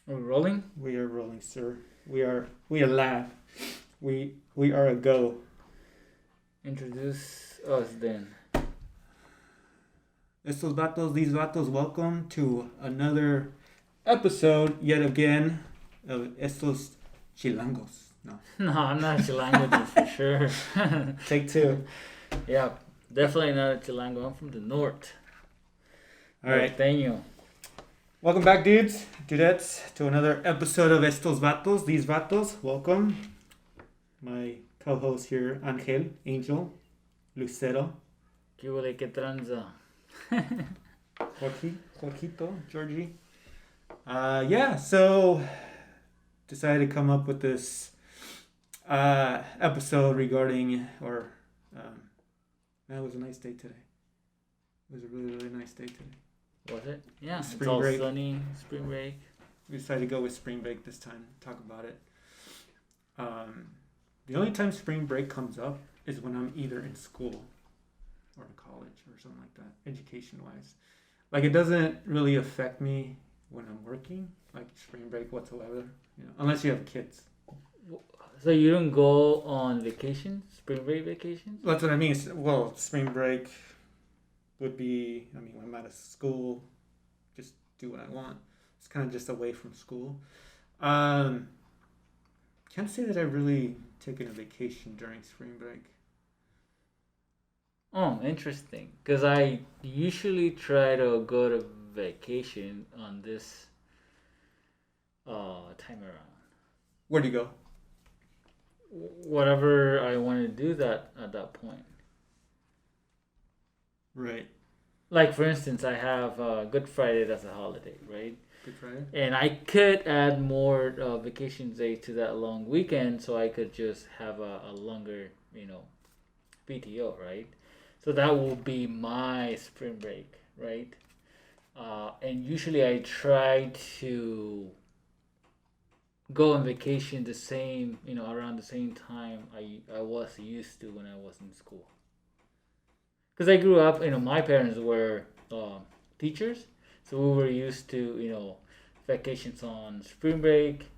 We're rolling? We are rolling, sir. We are live. We are a go. Introduce us then. These vatos, welcome to another episode yet again of Estos Chilangos. No. No, I'm not a Chilango dude for sure. Take two. Yeah, definitely not a Chilango. I'm from the north. All right. Norteño. Welcome back, dudettes, to another episode of These Vatos, welcome. My co-host here, Angel, Lucero. ¿Qué huele, qué tranza? Joaquito, Georgie. So decided to come up with this episode regarding, it was a nice day today. It was a really, really nice day today. Was it? Yeah, Spring it's all break. sunny, spring break. We decided to go with spring break this time, talk about it. The only time spring break comes up is when I'm either in school or in college or something like that, education-wise. Like, it doesn't really affect me when I'm working, like spring break whatsoever, unless you have kids. So you don't go on vacation, spring break vacation? That's what I mean. Well, spring break would be, when I'm out of school, just do what I want. It's kind of just away from school. Can't say that I really taken a vacation during spring break. Oh, interesting. Because I usually try to go to vacation on this time around. Where'd you go? Whatever I want to do that at that point. Right. Like, for instance, I have Good Friday as a holiday, right? Good Friday. And I could add more vacation days to that long weekend, so I could just have a longer, PTO, right? So that will be my spring break, right? And usually I try to go on vacation the same, around the same time I was used to when I was in school. Because I grew up, my parents were teachers, so we were used to, vacations on spring break,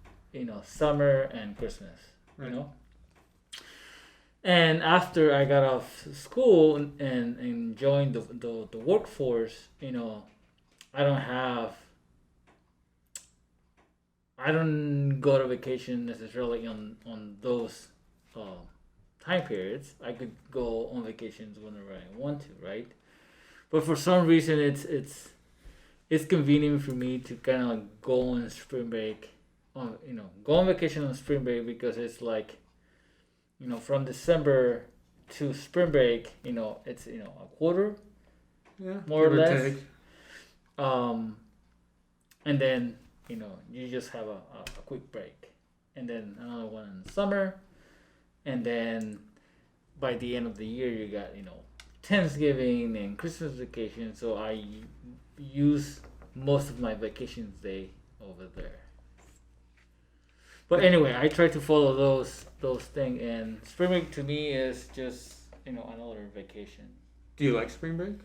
summer and Christmas, Right. And after I got off school and joined the workforce, I don't go to vacation necessarily on those time periods. I could go on vacations whenever I want to, right? But for some reason, it's convenient for me to kind of go on spring break, go on vacation on spring break because it's like, from December to spring break, it's a quarter, more or less. Take. And then you just have a quick break, and then another one in summer. And then by the end of the year, you got, Thanksgiving and Christmas vacation. So I use most of my vacations day over there. But anyway, I try to follow those things. And spring break to me is just, another vacation. Do you like spring break?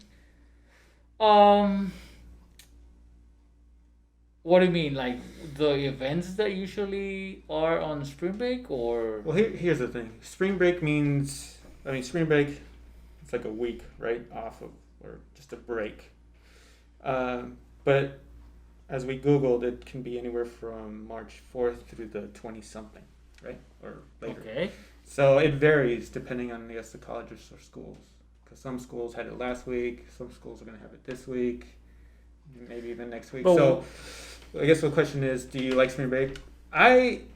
What do you mean? Like the events that usually are on spring break, or? Well, here's the thing. Spring break means, spring break, it's like a week, right? Off of, or just a break. But as we Googled, it can be anywhere from March 4th through the 20-something, right? Or later. Okay. So it varies depending on, I guess, the colleges or schools. Because some schools had it last week, some schools are going to have it this week, maybe even next week. But so I guess the question is, do you like spring break?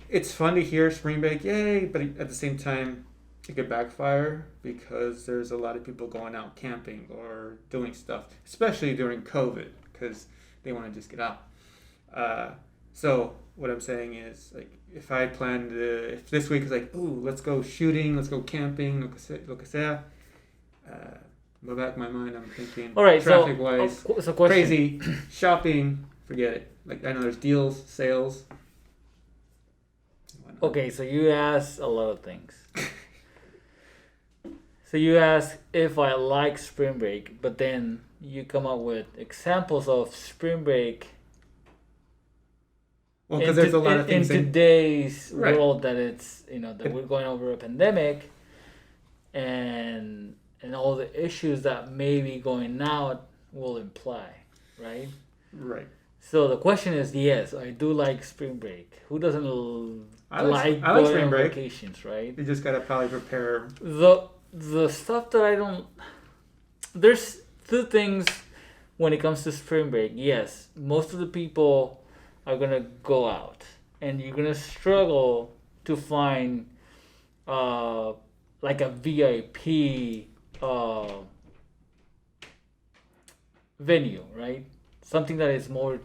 It's fun to hear spring break, yay, but at the same time, it could backfire because there's a lot of people going out camping or doing stuff, especially during COVID, because they want to just get out. So what I'm saying is, like, if I planned, if this week is like, ooh, let's go shooting, let's go camping, lo que sea, in the back of my mind, I'm thinking, all right, traffic-wise, so question. crazy, shopping, forget it. Like, I know there's deals, sales. Okay, so you asked a lot of things. So you ask if I like spring break, but then you come up with examples of spring break Well, because there's a lot of in things today's Right. world that it's that we're going over a pandemic, and all the issues that maybe going out will imply, right? Right. So the question is, yes, I do like spring break. Who doesn't I like going spring on break. vacations, right? You just gotta probably prepare. The stuff that I don't, there's two things when it comes to spring break. Yes, most of the people are gonna go out, and you're gonna struggle to find uh like a VIP venue, right? Something that is more,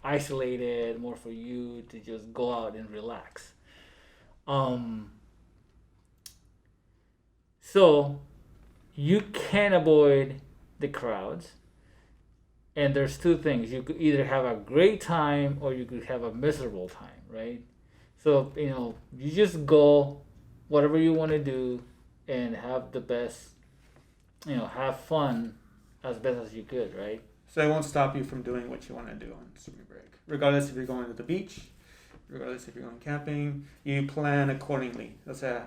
isolated, more for you to just go out and relax. Um, so you can avoid the crowds, and there's two things: you could either have a great time or you could have a miserable time, right? So you just go, whatever you want to do, and have the best, have fun as best as you could, right? So it won't stop you from doing what you want to do on spring break. Regardless if you're going to the beach, regardless if you're going camping, you plan accordingly. Let's say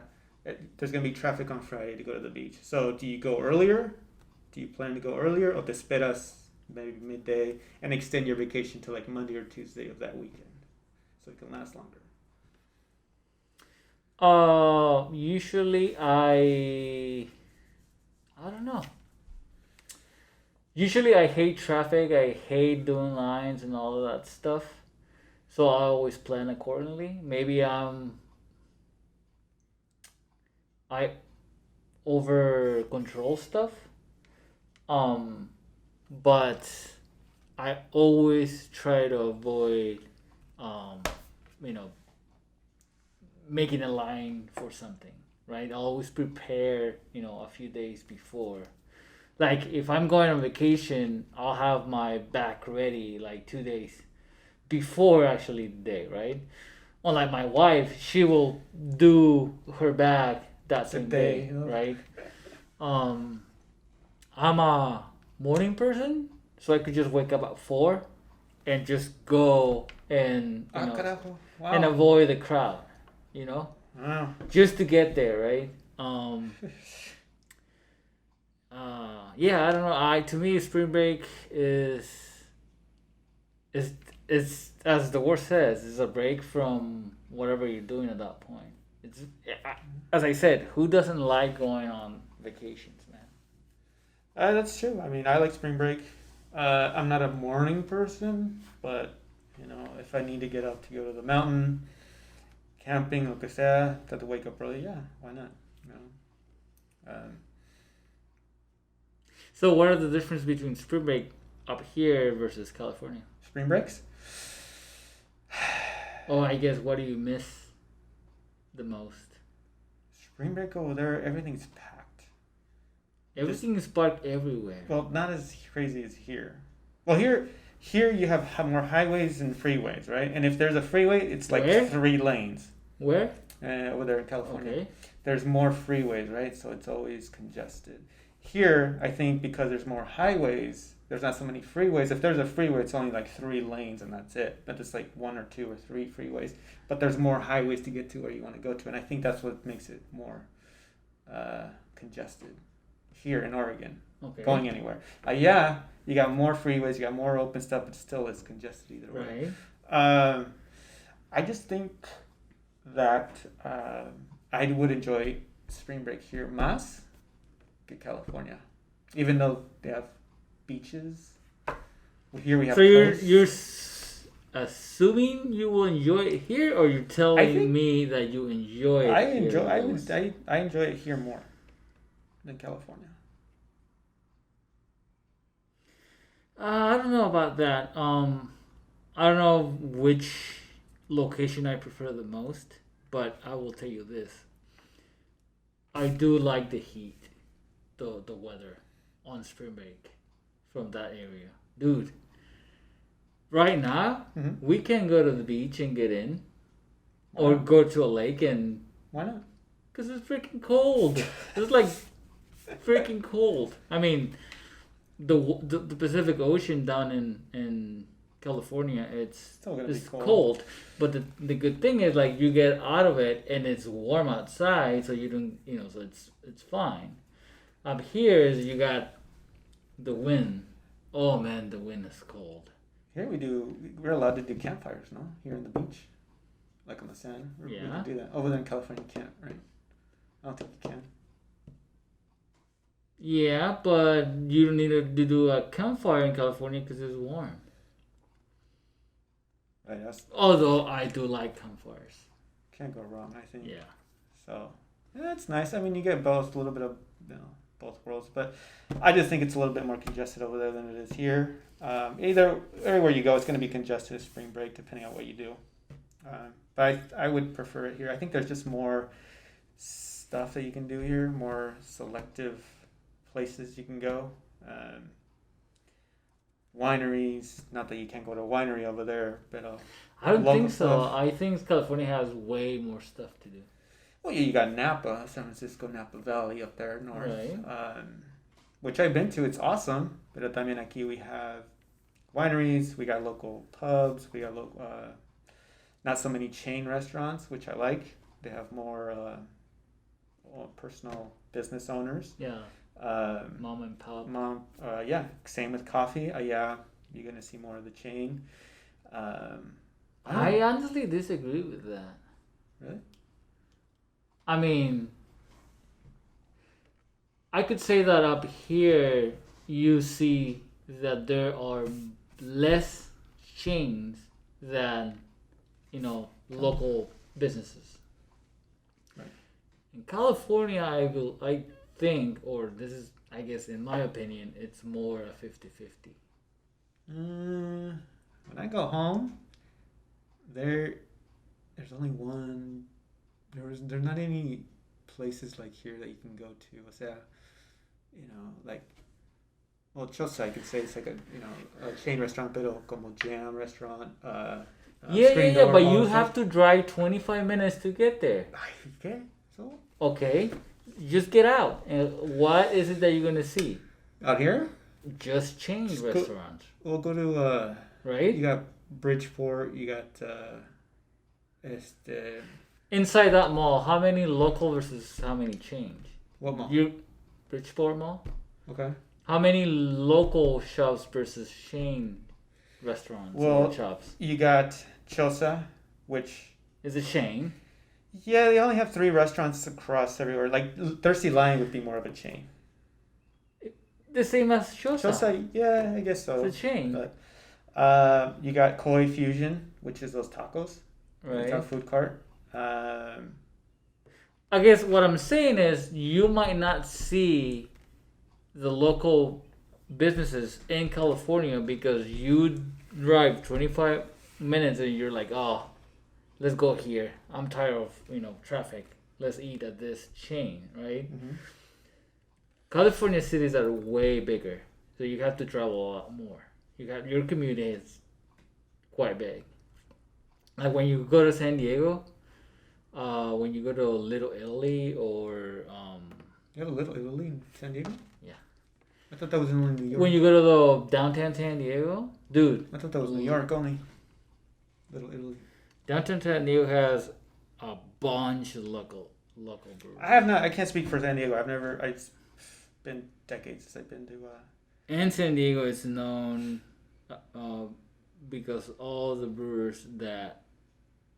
there's going to be traffic on Friday to go to the beach. So do you go earlier? Do you plan to go earlier, or te esperas maybe midday and extend your vacation to like Monday or Tuesday of that weekend so it can last longer? Usually I don't know. Usually I hate traffic. I hate doing lines and all of that stuff. So I always plan accordingly. Maybe I over control stuff. Um, but I always try to avoid, um, you know, making a line for something, right? I always prepare, a few days before. Like if I'm going on vacation, I'll have my back ready like 2 days before actually the day, right? Unlike my wife, she will do her back that The same day, day, right? Um, I'm a morning person, so I could just wake up at 4 and just go and Carajo. Wow. and avoid the crowd, you know, Wow. just to get there, right? Yeah, I don't know. To me, spring break is is as the word says, is a break from whatever you're doing at that point. It's as I said, who doesn't like going on vacations, man? That's true. I mean, I like spring break. I'm not a morning person, but if I need to get up to go to the mountain, camping, lo que sea, have to wake up early. Yeah, why not? So, what are the difference between spring break up here versus California? Spring breaks. Oh, I guess what do you miss the most? Spring break over there, everything's packed. Everything is parked everywhere. Well, not as crazy as here. Well, here you have more highways and freeways, right? And if there's a freeway, it's like Where? 3 lanes. Where? Over there in California. Okay. There's more freeways, right? So it's always congested. Here, I think because there's more highways, there's not so many freeways. If there's a freeway, it's only like 3 lanes and that's it. But it's like 1 or 2 or 3 freeways. But there's more highways to get to where you want to go to. And I think that's what makes it more congested here in Oregon. Okay. Going anywhere. Yeah, you got more freeways, you got more open stuff, but still it's congested either way. Right. I just think that I would enjoy spring break here más que California, even though they have beaches. Here we have. So you're assuming you will enjoy it here, or you're telling me that you enjoy it? I enjoy it here more than California. I don't know about that. I don't know which location I prefer the most, but I will tell you this. I do like the heat, the weather on spring break from that area. Dude, right now, we can go to the beach and get in, or go to a lake and... Why not? Because it's freaking cold. It's like freaking cold. I mean... The Pacific Ocean down in California, Still gonna be it's cold. cold. But the good thing is like you get out of it and it's warm outside, so you don't so it's fine. Up here is you got the wind. Oh man, the wind is cold. Here we're allowed to do campfires, no? Here in the beach, like on the sand. We Yeah. can do that. Over there in California, you can't, right? I don't think you can. Yeah, but you don't need to do a campfire in California because it's warm. Right, that's Although I do like campfires. can't go wrong, I think. Yeah. So yeah, it's nice. I mean, you get both, a little bit of both worlds, but I just think it's a little bit more congested over there than it is here. Either everywhere you go, it's going to be congested spring break, depending on what you do. But I would prefer it here. I think there's just more stuff that you can do here, more selective places you can go. Wineries, not that you can't go to a winery over there, but I don't local think so. stuff. I think California has way more stuff to do. Well, yeah, you got Napa, San Francisco, Napa Valley up there north, Right. which I've been to. It's awesome. But también aquí we have wineries, we got local pubs, we got not so many chain restaurants, which I like. They have more personal business owners. Yeah. Mom and pop. Yeah, same with coffee. Yeah, you're gonna see more of the chain. I honestly disagree with that. Really? I mean, I could say that up here you see that there are less chains than local businesses. Right. In California, I think, or this is, I guess, in my opinion, it's more a 50-50. When I go home, there's only one. There's not any places like here that you can go to. What's that? Like, well, Chosa, I could say it's like a chain restaurant, pero como jam restaurant. Yeah, but you have to drive 25 minutes to get there. Okay, so Okay, just get out. And what is it that you're gonna see? out here, Just chain restaurants, we'll go to right? you got Bridgeport, you got Inside that mall, how many local versus how many chains? what mall? Bridgeport Mall. Okay. How many local shops versus chain restaurants or shops? You got Chosa, which Is a chain. yeah, they only have 3 restaurants across everywhere. Like Thirsty Lion would be more of a chain. The same as Shosa. Chosa, yeah, I guess so. It's a chain. But you got Koi Fusion, which is those tacos. It's our Right. food cart. I guess what I'm saying is you might not see the local businesses in California because you drive 25 minutes and you're like, oh, let's go here. I'm tired of traffic. Let's eat at this chain, right? Mhm. California cities are way bigger, so you have to travel a lot more. Your commute is quite big. Like when you go to San Diego, when you go to Little Italy or You have a Little Italy in San Diego? Yeah. I thought that was only New York. when you go to the downtown San Diego, dude, I thought that was New York only. Little Italy. downtown San Diego has a bunch of local breweries. I can't speak for San Diego. It's been decades since I've been to. And San Diego is known because all the brewers that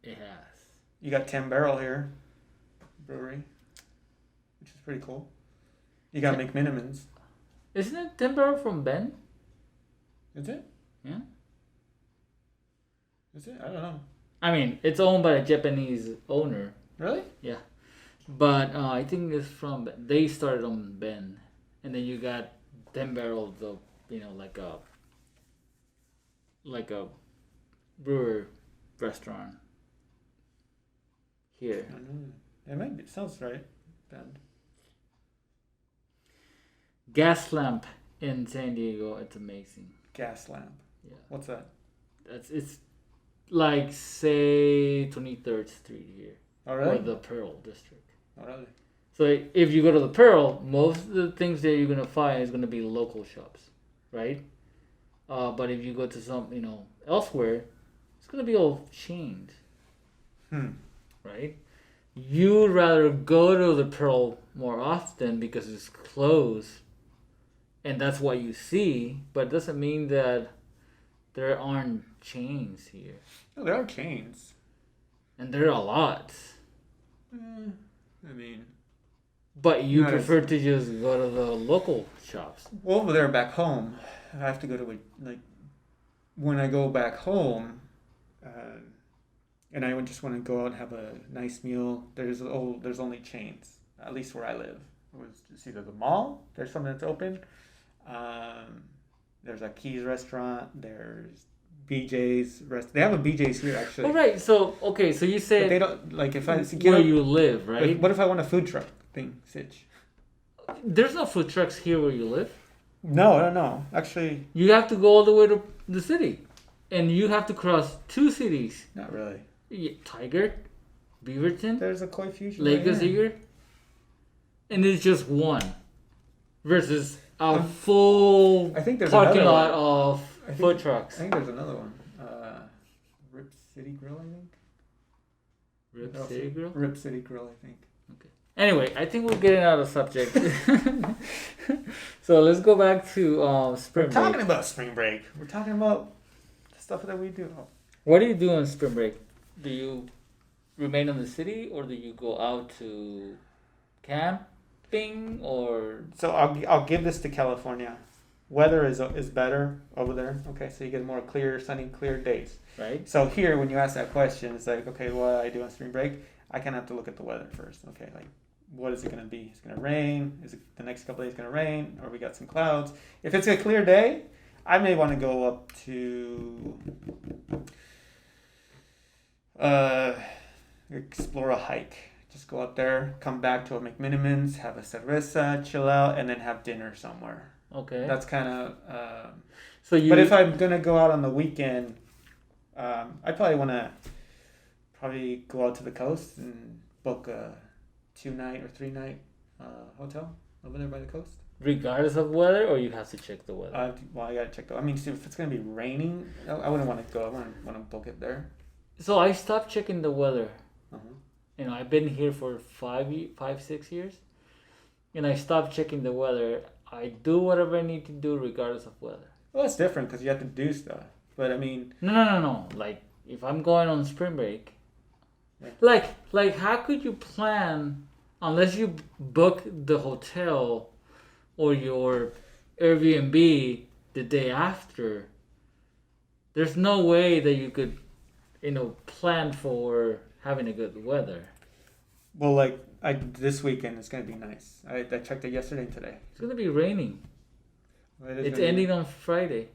it has. You got 10 Barrel here, brewery, which is pretty cool. You got McMinimans. Isn't it Timber from Ben? Is it? Yeah. Is it? I don't know. I mean, it's owned by a Japanese owner, Really? but I think it's from. They started on Ben, and then you got 10 Barrel, like a brewer restaurant here. I don't know. It might be. Sounds right. Bend. Gas Lamp in San Diego, it's amazing. Gas Lamp. Yeah. What's that? It's like say 23rd Street here, Oh, or really? the Pearl District. Oh, really? So if you go to the Pearl, most of the things that you're gonna find is gonna be local shops, right? But if you go to some, elsewhere, it's gonna be all chained, Hmm. right? You'd rather go to the Pearl more often because it's close, and that's what you see. But it doesn't mean that there aren't chains here, Oh, there are chains. and there are a lot. Eh, I mean, But you not as prefer to just go to the local shops. well over there back home. I have to go to like when I go back home, uh, and I would just want to go out and have a nice meal. There's only chains, at least where I live. It's either the mall. There's something that's open. Um, there's a Keys restaurant. There's BJ's rest. They have a BJ's here actually. All right. So okay. So you But said they don't like if I where you live, right? What if I want a food truck thing, Sitch? There's no food trucks here where you live. No. Actually, You have to go all the way to the city, and you have to cross two cities: not really. Tiger, Beaverton, There's a Koi Fusion. Lake right here. Eager, and it's just one versus a full I think there's parking another lot one. of I think- food I trucks. think there's another one. Rip City Grill, I think. Rip Also- City Grill. Rip City Grill, I think. Anyway, I think we're getting out of subject. So let's go back to spring We're talking break. about spring break. We're talking about the stuff that we do. What do you do on spring break? Do you remain in the city, or do you go out to camping, or So I'll give this to California. Weather is better over there. Okay, so you get more clear, sunny, clear days. right? So here, when you ask that question, it's like, okay, what I do on spring break, I kind of have to look at the weather first. Okay, like, what is it going to be? It's going to rain. Is it the next couple days going to rain? Or we got some clouds? If it's a clear day, I may want to go up to explore a hike. Just go out there, come back to a McMinimans, have a cerveza, chill out, and then have dinner somewhere. Okay. That's kind of. So you. But if I'm gonna go out on the weekend, I probably want to go out to the coast and book a 2-night or 3-night hotel over there by the coast. regardless of weather, or you have to check the weather. I gotta check though. I mean, see, if it's gonna be raining, I wouldn't want to go. I want to book it there. So I stopped checking the weather. Uh-huh. I've been here for 6 years, and I stopped checking the weather. I do whatever I need to do regardless of weather. Well, it's different because you have to do stuff. But I mean, No. Like if I'm going on spring break, Yeah. like how could you plan unless you book the hotel or your Airbnb the day after? There's no way that you could, plan for having a good weather. well, like this weekend it's gonna be nice. I checked it yesterday and today. It's gonna be raining. It is It's gonna be- ending on Friday,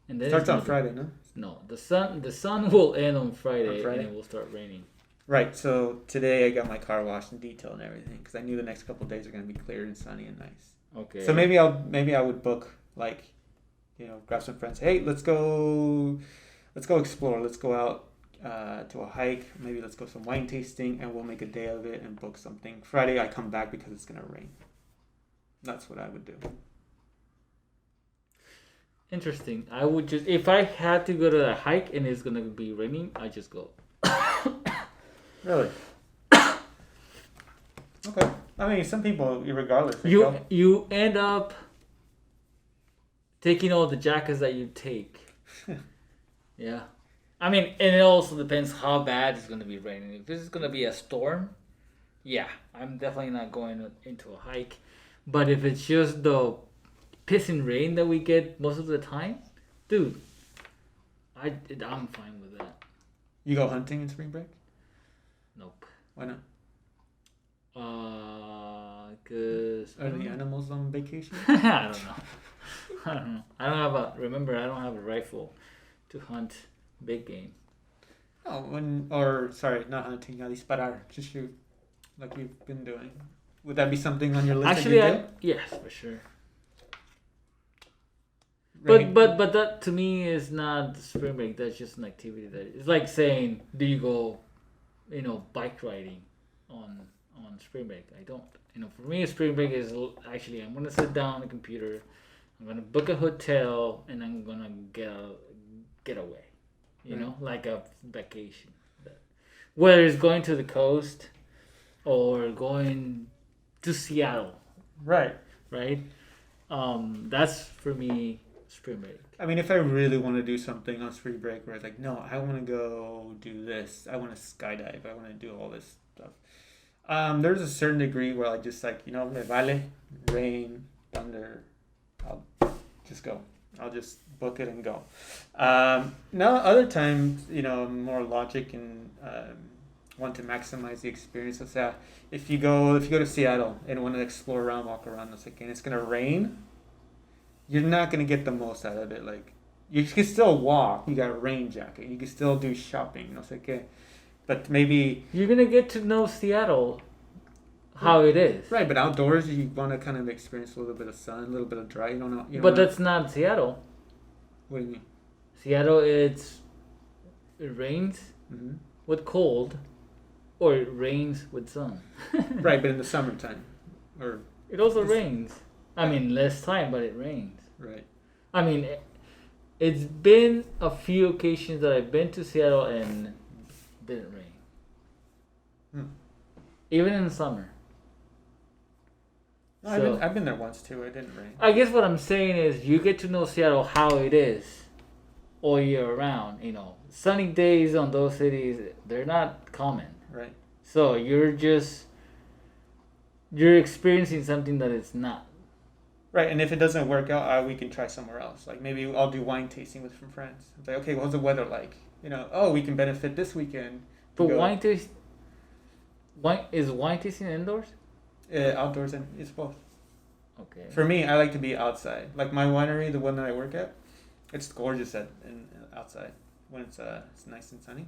and then starts it's on gonna Friday, no? No, the sun will end on Friday, On Friday? and it will start raining. Right. So today I got my car washed and detailed and everything because I knew the next couple of days are gonna be clear and sunny and nice. Okay. So maybe I would book like, grab some friends. Hey, let's go explore. Let's go out to a hike. Maybe let's go some wine tasting, and we'll make a day of it and book something. Friday I come back because it's gonna rain. That's what I would do. Interesting. I would just if I had to go to a hike and it's gonna be raining, I just go. Really? Okay. I mean, some people, regardless. They You go. you end up taking all the jackets that you take. Yeah. I mean, and it also depends how bad it's gonna be raining. If this is gonna be a storm, yeah, I'm definitely not going into a hike. But if it's just the pissing rain that we get most of the time, dude, I'm fine with that. You go hunting in spring break? Nope. Why not? Cause Are the animals on vacation? I don't know. I don't know. I don't have a rifle to hunt big game. Oh, not hunting, a disparar, just shoot, like you've been doing. Would that be something on your list? Actually, that you yes, for sure. do? But that to me is not spring break. That's just an activity that it's like saying, do you go, bike riding on spring break? I don't. For me, spring break is actually I'm gonna sit down on the computer, I'm gonna book a hotel, and I'm gonna get you Right. know, like a vacation. Whether it's going to the coast or going to Seattle, Right. right? That's for me spring break. I mean, if I really want to do something on spring break where it's like, no, I want to go do this. I want to skydive. I want to do all this stuff. There's a certain degree where I just like, me vale, rain, thunder. I'll just go. I'll just book it and go. Now, other times, more logic and want to maximize the experience. Let's say if you go to Seattle and want to explore around, walk around, and it's gonna rain, you're not gonna get the most out of it. Like you can still walk. You got a rain jacket. You can still do shopping. But maybe You're gonna get to know Seattle, how it is. right. But outdoors, you want to kind of experience a little bit of sun, a little bit of dry. You don't know. But that's not Seattle. What do you mean? Seattle, it rains Mm-hmm. with cold, or it rains with sun. Right, but in the summertime, or It also It's- rains. I mean, less time, but it rains. right. I mean, it's been a few occasions that I've been to Seattle and it didn't rain. Hmm. Even in the summer. No, So- I've been there once too. It didn't rain. I guess what I'm saying is you get to know Seattle how it is all year round. Sunny days on those cities, they're not common. Right. So you're experiencing something that it's not. Right, and if it doesn't work out, we can try somewhere else. Like maybe I'll do wine tasting with some friends. It's like, okay, what's the weather like? We can benefit this weekend. But Go. wine tasting indoors? Outdoors and it's both. Okay. For me, I like to be outside. Like my winery, the one that I work at, it's gorgeous outside when it's nice and sunny.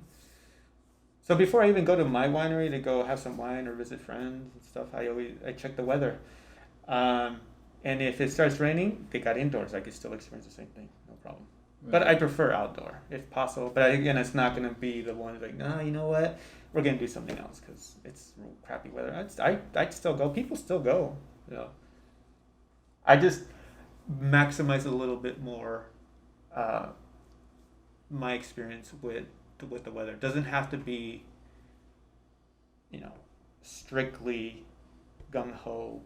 So before I even go to my winery to go have some wine or visit friends and stuff, I check the weather. And if it starts raining, they got indoors. I could still experience the same thing, no problem. But I prefer outdoor if possible. But again, it's not going to be the one like, no, you know what? We're going to do something else because it's real crappy weather. I'd still go. People still go. I just maximize a little bit more my experience with the weather. It doesn't have to be, strictly gung ho.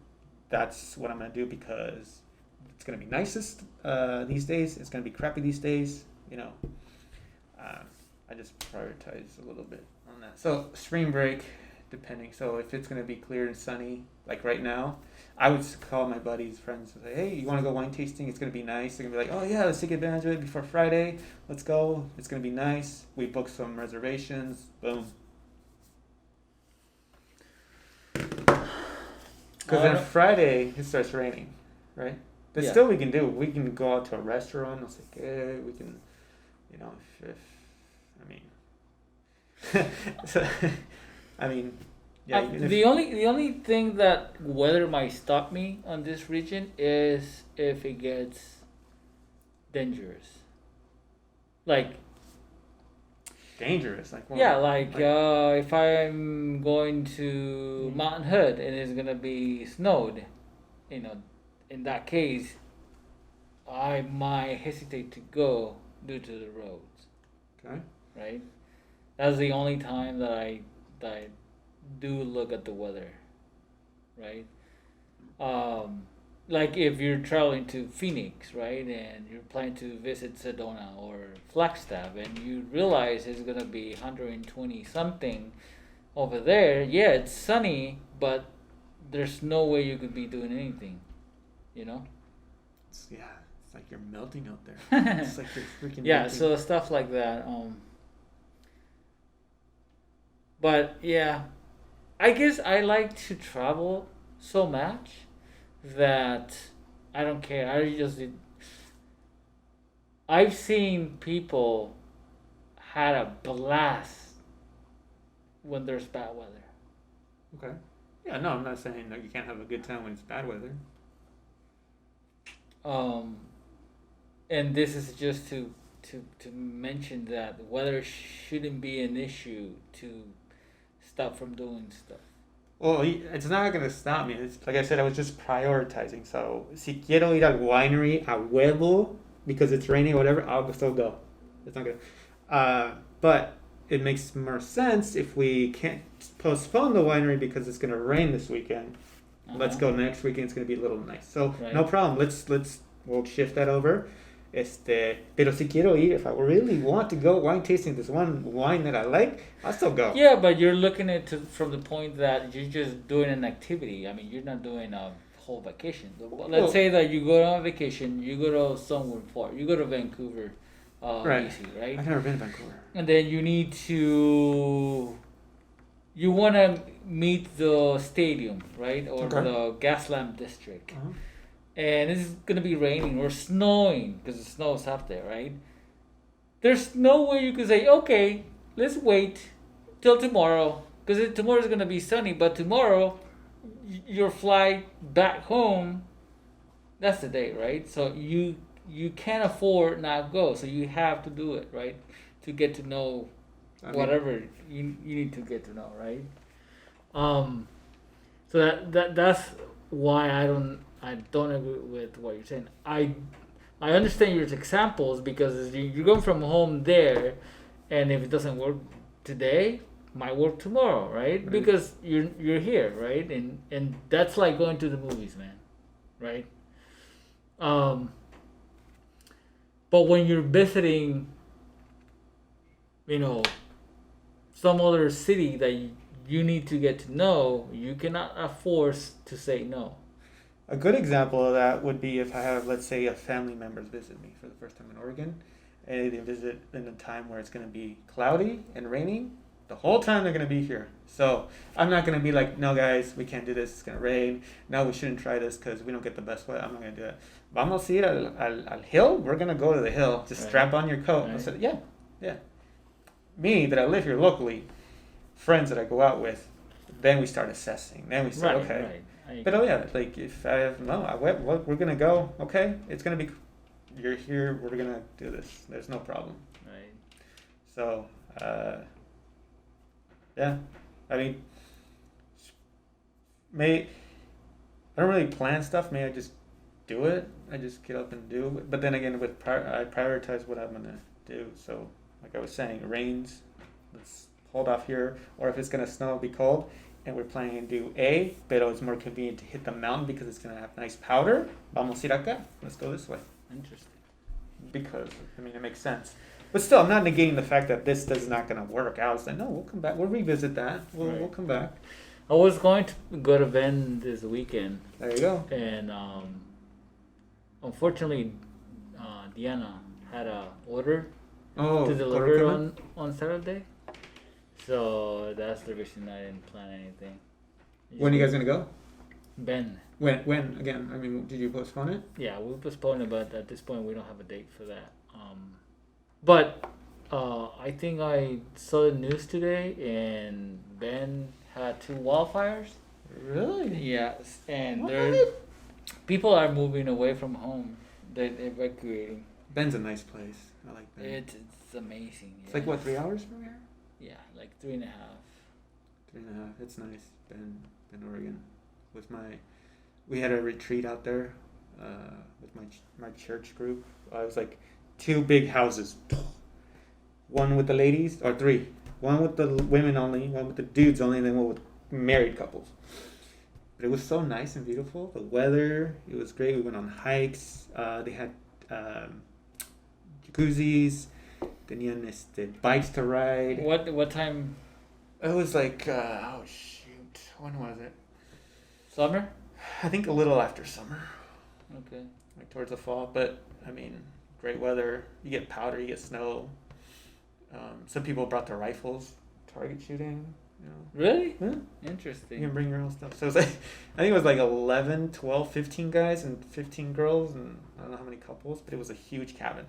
That's what I'm going to do because it's going to be nicest these days. It's going to be crappy these days. I just prioritize a little bit on that. So spring break, depending. So if it's going to be clear and sunny, like right now, I would call my buddies, friends, and say, hey, you want to go wine tasting? It's going to be nice. They're going to be like, oh yeah, let's take advantage of it before Friday. Let's go. It's going to be nice. We booked some reservations. Boom. Because then Friday it starts raining, right? But Yeah. still we can do. We can go out to a restaurant. It's like, we can, if I mean, so, I mean, yeah. even if- the only thing that weather might stop me on this region is if it gets dangerous. Like dangerous, like what? yeah, like if I'm going to Mountain Hood and it's gonna be snowed, in that case, I might hesitate to go due to the roads. Okay. Right? That's the only time that I do look at the weather. Right? Like if you're traveling to Phoenix, right, and you're planning to visit Sedona or Flagstaff, and you realize it's gonna be 120 something over there. Yeah, it's sunny, but there's no way you could be doing anything. It's like you're melting out there. It's like you're freaking. Yeah, melting. so stuff like that. But yeah, I guess I like to travel so much that I don't care. I've seen people had a blast when there's bad weather. Okay. Yeah, no, I'm not saying that you can't have a good time when it's bad weather. And this is just to mention that weather shouldn't be an issue to stop from doing stuff. Well, it's not going to stop me. It's, like I said, I was just prioritizing. So, si quiero ir al winery a huevo because it's raining or whatever, I'll still go. It's not going to. But it makes more sense if we can't postpone the winery because it's going to rain this weekend. Let's go next weekend. It's going to be a little nice. So no problem. We'll shift that over. Pero si quiero ir, if I really want to go wine tasting, this one wine that I like, I'll still go. Yeah, but you're looking at it from the point that you're just doing an activity. I mean, you're not doing a whole vacation. Let's say that you go on vacation, you go to somewhere far, you go to Vancouver, BC, right? I've never been to Vancouver. And then you want to meet the stadium, right? Or the Gaslamp district. Uh-huh. And it's going to be raining or snowing because it snows up there, right? There's no way you can say, okay, let's wait till tomorrow because tomorrow is going to be sunny, but tomorrow your flight back home, that's the day, right? So you can't afford not go, so you have to do it, right? To get to know whatever you need to get to know, right? So that's why I don't agree with what you're saying. I understand your examples because you're going from home there, and if it doesn't work today, might work tomorrow, right? Because you're here, right? And that's like going to the movies, man, right? But when you're visiting, some other city that you need to get to know, you cannot afford to say no. A good example of that would be if I have, let's say, a family members visit me for the first time in Oregon, and they visit in a time where it's going to be cloudy and raining. The whole time they're going to be here. So I'm not going to be like, no, guys, we can't do this. It's going to rain. No, we shouldn't try this because we don't get the best weather. I'm not going to do it. Vamos a ir al hill. We're going to go to the hill. Just strap on your coat. Right. I said, yeah. Me, that I live here locally, friends that I go out with, then we start assessing. Then we start, okay. Right. But like if I have we're gonna go. Okay, it's gonna be. You're here. We're gonna do this. There's no problem. Right. So, yeah, I mean, I don't really plan stuff. May I just do it? I just get up and do it. But then again, I prioritize what I'm gonna do. So, like I was saying, it rains. Let's hold off here. Or if it's gonna snow, it'll be cold. And we're planning to do A, pero it's more convenient to hit the mountain because it's going to have nice powder. Vamos a ir acá. Let's go this way. Interesting. Because, it makes sense. But still, I'm not negating the fact that this is not going to work out. It's like, no, we'll come back. We'll revisit that. We'll come back. I was going to go to Bend this weekend. There you go. And unfortunately, Diana had a order to deliver on Saturday. So that's the reason I didn't plan anything. When are you guys gonna go? Ben. When again? Did you postpone it? Yeah, we postponed it, but at this point we don't have a date for that. But I think I saw the news today, and Ben had 2 wildfires. Really? Yes, and people are moving away from home. They're evacuating. Ben's a nice place. I like Ben. It's amazing. It's like what, 3 hours from here? Yeah, like 3.5. 3.5. It's nice. Bend, Oregon. We had a retreat out there with my church group. I was like 2 big houses. One with the ladies, or 3. One with the women only, one with the dudes only, and then one with married couples. But it was so nice and beautiful. The weather, it was great. We went on hikes. They had jacuzzis. Tenían bikes to ride. What time? It was like when was it? Summer? I think a little after summer. Okay. Like towards the fall, but great weather. You get powder, you get snow. Some people brought their rifles, target shooting. Really? Yeah. Interesting. You can bring your own stuff. So it was like, I think it was like 11, 12, 15 guys and 15 girls, and I don't know how many couples, but it was a huge cabin.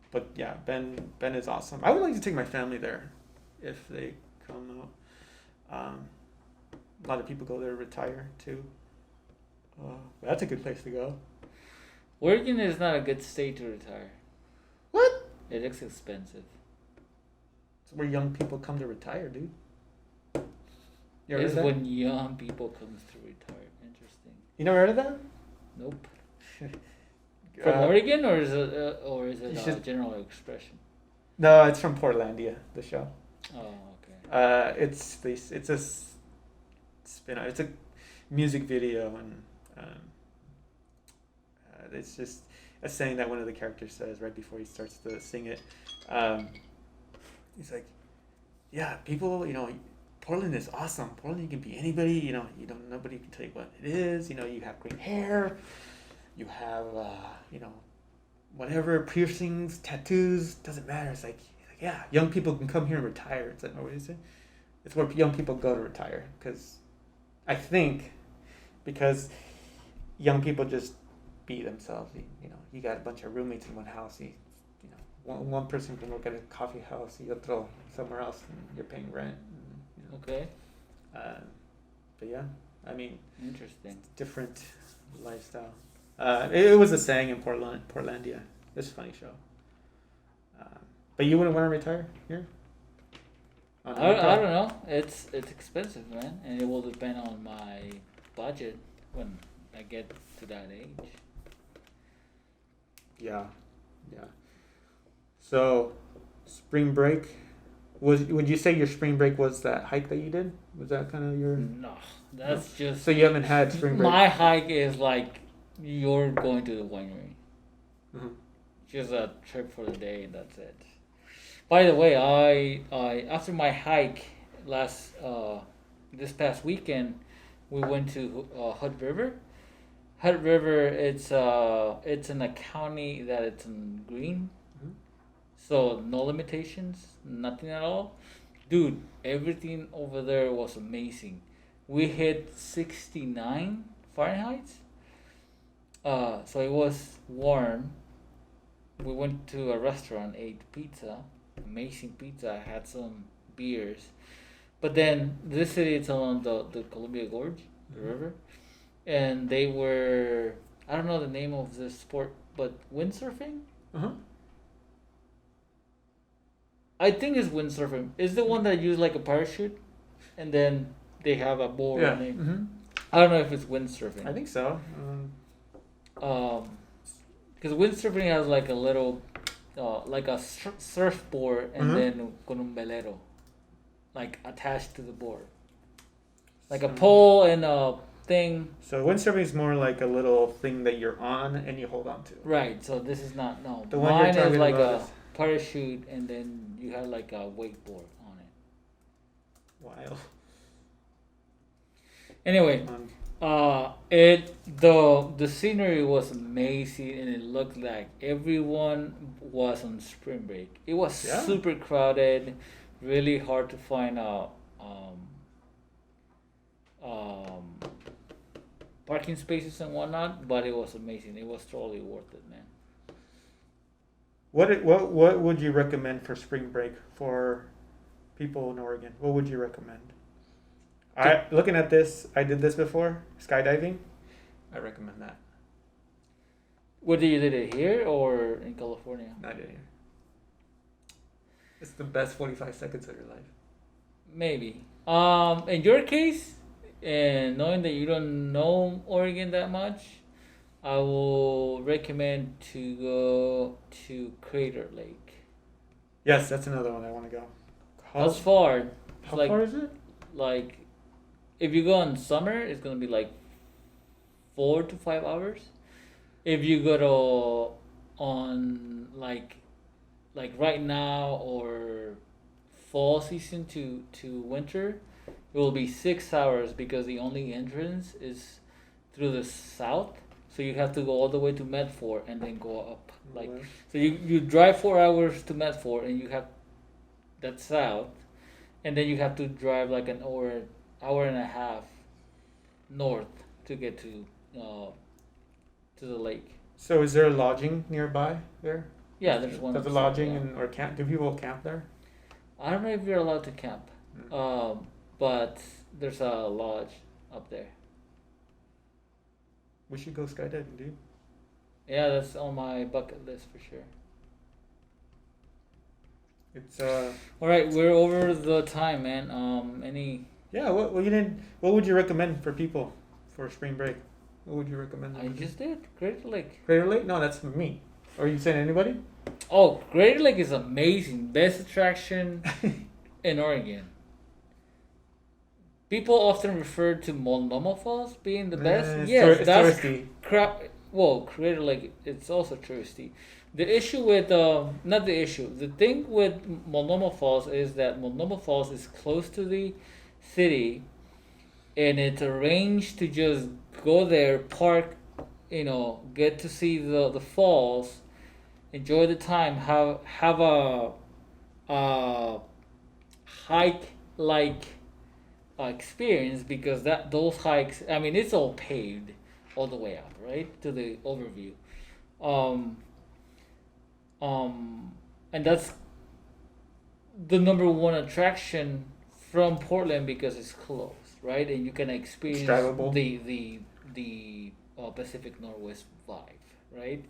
But yeah, Ben is awesome. I would like to take my family there if they come out. A lot of people go there to retire too. That's a good place to go. Oregon is not a good state to retire. What? It is expensive. It's where young people come to retire, dude. It's when young people come to retire. Interesting. You never heard of that? Nope. From Uh, Oregon, or is it you a should. general expression? No, it's from Portlandia. The show. Oh, okay. It's a spin. It's a music video, and it's just a saying that one of the characters says right before he starts to sing it. Um, he's like, "Yeah, people, Portland is awesome. Portland, you can be anybody. Nobody can tell you what it is. You have green hair, you have, whatever piercings, tattoos, doesn't matter. It's like, yeah, young people can come here and retire. It's like, oh, what is it? It's where young people go to retire because I think because young people just be themselves. You got a bunch of roommates in one house. One person can work at a coffee house, the other somewhere else, and you're paying rent. Okay. Uh, but yeah, I mean, Interesting. different lifestyle. It was a saying in Portlandia. It's a funny show. But you wouldn't want to retire here? I don't know. It's expensive, man, and it will depend on my budget when I get to that age. Yeah, yeah. So, spring break. Would you say your spring break was that hike that you did? Was that kind of your? No, that's just. So you haven't had spring break. My hike is like you're going to the winery. Mhm. Just a trip for the day. That's it. By the way, I after my hike this past weekend, we went to Hood River. Hood River, it's in a county that it's in green, Mhm. so no limitations, nothing at all. Dude, everything over there was amazing. We hit 69 Fahrenheit. So it was warm. We went to a restaurant, ate pizza, amazing pizza. Had some beers, but then this city it's along the Columbia Gorge, the river, and they were I don't know the name of the sport, but windsurfing. Uh-huh. I think it's windsurfing. It's the one that use like a parachute, and then they have a board. Yeah. And Mm-hmm. I don't know if it's windsurfing. I think so. Because windsurfing has like a little, like a surfboard and Mhm. then con un velero, like attached to the board, like a So- pole and a thing. So windsurfing is more like a little thing that you're on and you hold on to. Right. So this is not no. The one you're Mine is talking like about a is- parachute and then you have like a wakeboard on it. Wild. Anyway, the scenery was amazing and it looked like everyone was on spring break. It was Yeah. super crowded, really hard to find parking spaces and whatnot, but it was amazing. It was totally worth it, man. What would you recommend for spring break for people in Oregon? What would you recommend? Looking at this, I did this before, skydiving. I recommend that. Whether you did it here or in California? I did here. It's the best 45 seconds of your life. Maybe. In your case, and knowing that you don't know Oregon that much, I will recommend to go to Crater Lake. Yes, that's another one I want to go. That's far. It's How like far is it? like if you go in summer, it's gonna be like 4 to 5 hours. If you go to on like right now or fall season to winter, it will be 6 hours because the only entrance is through the south. So you have to go all the way to Medford and then go up. Like West. so you drive 4 hours to Medford and you have that's south, and then you have to drive like an hour and a half north to get to the lake. So is there lodging nearby there? Yeah, there's one. Does the lodging or camp? Do people camp there? I don't know if you're allowed to camp, but there's a lodge up there. We should go skydiving, dude. Yeah, that's on my bucket list for sure. It's All right, we're over the time, man. Any yeah. What would you recommend for people for spring break? What would you recommend? I just did Crater Lake. Crater Lake? No, that's for me. Are you saying anybody? Oh, Crater Lake is amazing. Best attraction in Oregon. People often refer to Multnomah Falls being the best. Yes, that's touristy. crap. Well, Crater Lake, it's also touristy. The issue with not the issue. The thing with Multnomah Falls is that Multnomah Falls is close to the city, and it's arranged to just go there, park, get to see the falls, enjoy the time, have a hike like experience, because those hikes, I mean, it's all paved all the way up, right, to the overview. Um, and that's the number one attraction from Portland because it's close, right? And you can experience drivable. the Pacific Northwest vibe, right?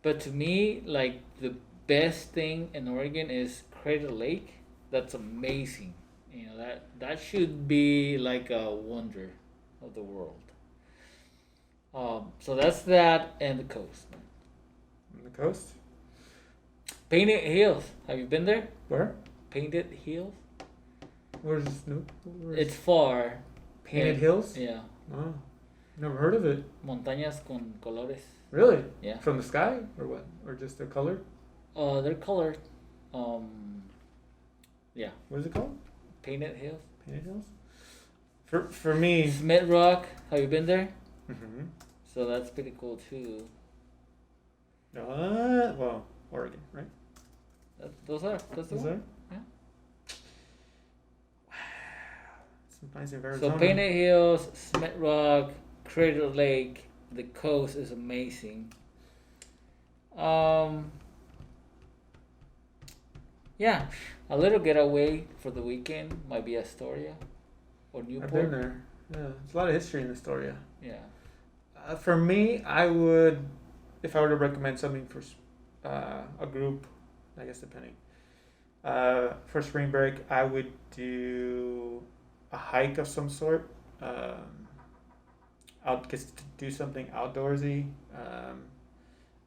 But to me, like, the best thing in Oregon is Crater Lake. That's amazing. That should be like a wonder of the world. So that's that and the coast. On the coast? Painted Hills. Have you been there? Where? Painted Hills. Where's It's far. Painted Hills? Yeah. Oh, never heard of it. Montañas con colores. Really? Yeah. From the sky or what? Or just their color? They're colored. Yeah. What is it called? Painted Hills. Painted Hills? For me. Smith Rock. Have you been there? Mm-hmm. So that's pretty cool too. Well, Oregon, right? Those are. That's the Is one. there? Yeah. Some nice in Arizona. So Painted Hills, Smith Rock, Crater Lake. The coast is amazing. Yeah, a little getaway for the weekend might be Astoria or Newport. I've been there. Yeah, there's a lot of history in Astoria. Yeah. For me, I would, if I were to recommend something for a group, I guess depending. For spring break, I would do a hike of some sort. Just to do something outdoorsy.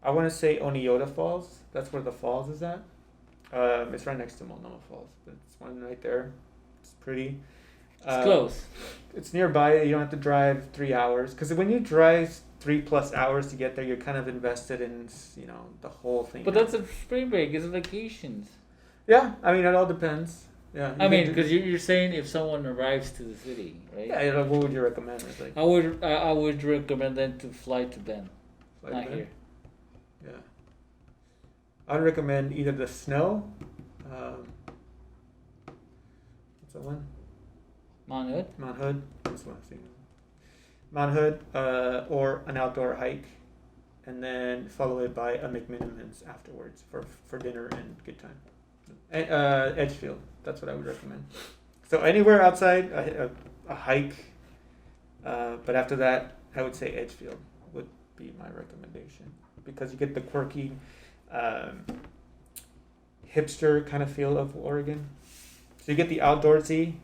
I want to say Oneota Falls. That's where the falls is at. It's right next to Multnomah Falls, but it's one right there. It's pretty. It's close. It's nearby. You don't have to drive 3 hours. Because when you drive 3+ hours to get there, you're kind of invested in the whole thing. But that's a spring break. It's vacations. Yeah, I mean, it all depends. Yeah. I mean, because you're saying if someone arrives to the city, right? Yeah. What would you recommend? It's like, I would recommend them to fly to Bend, not here. Yeah. I'd recommend either the snow. What's that one? Mount Hood. Mount Hood. That's what I'm thinking. Mount Hood, or an outdoor hike, and then follow it by a McMinimans afterwards for dinner and good time. Edgefield. That's what I would recommend. So anywhere outside a hike, but after that, I would say Edgefield would be my recommendation because you get the quirky, hipster kind of feel of Oregon. So you get the outdoorsy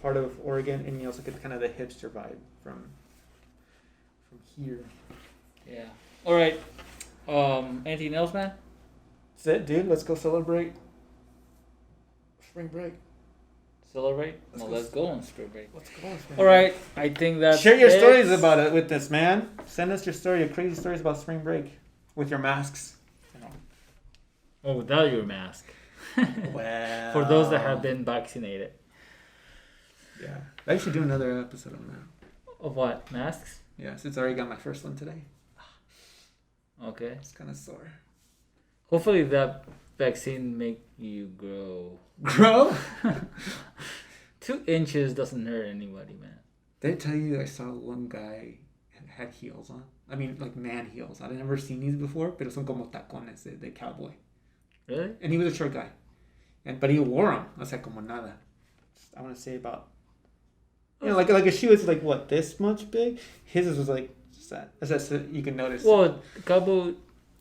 part of Oregon, and you also get kind of the hipster vibe from here. Yeah. All right. Anything else, man? That's it, dude. Let's go celebrate spring break. Celebrate? Let's go on spring break. Let's go on spring break. All right. I think that's Share your it. stories about it with this, man. Send us your story, your crazy stories about spring break with your masks. Oh, without your mask. Well, For those that have been vaccinated. Yeah. I should do another episode on that. Of what? Masks? Yeah, since I already got my first one today. Okay. It's kind of sore. Hopefully that vaccine make you grow. Grow? 2 inches doesn't hurt anybody, man. Did I tell you I saw one guy had heels on? I mean, like man heels. I'd never seen these before, pero son como tacones de cowboy. Really? And he was a short guy. But he wore them. I was like, como nada. I want to say about... like a shoe is like, what, this much big? His was like, just that. That's you can notice. Well, cowboy...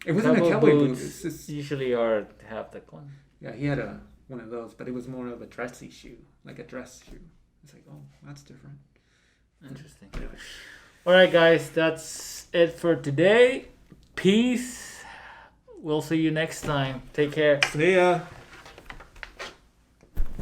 It wasn't a cowboy boot. Boots It's just, usually are half the cone. yeah, he had one of those, but it was more of a dressy shoe. Like a dress shoe. It's like, oh, that's different. Interesting. Anyway. All right, guys, that's it for today. Peace. We'll see you next time. Take care. See ya.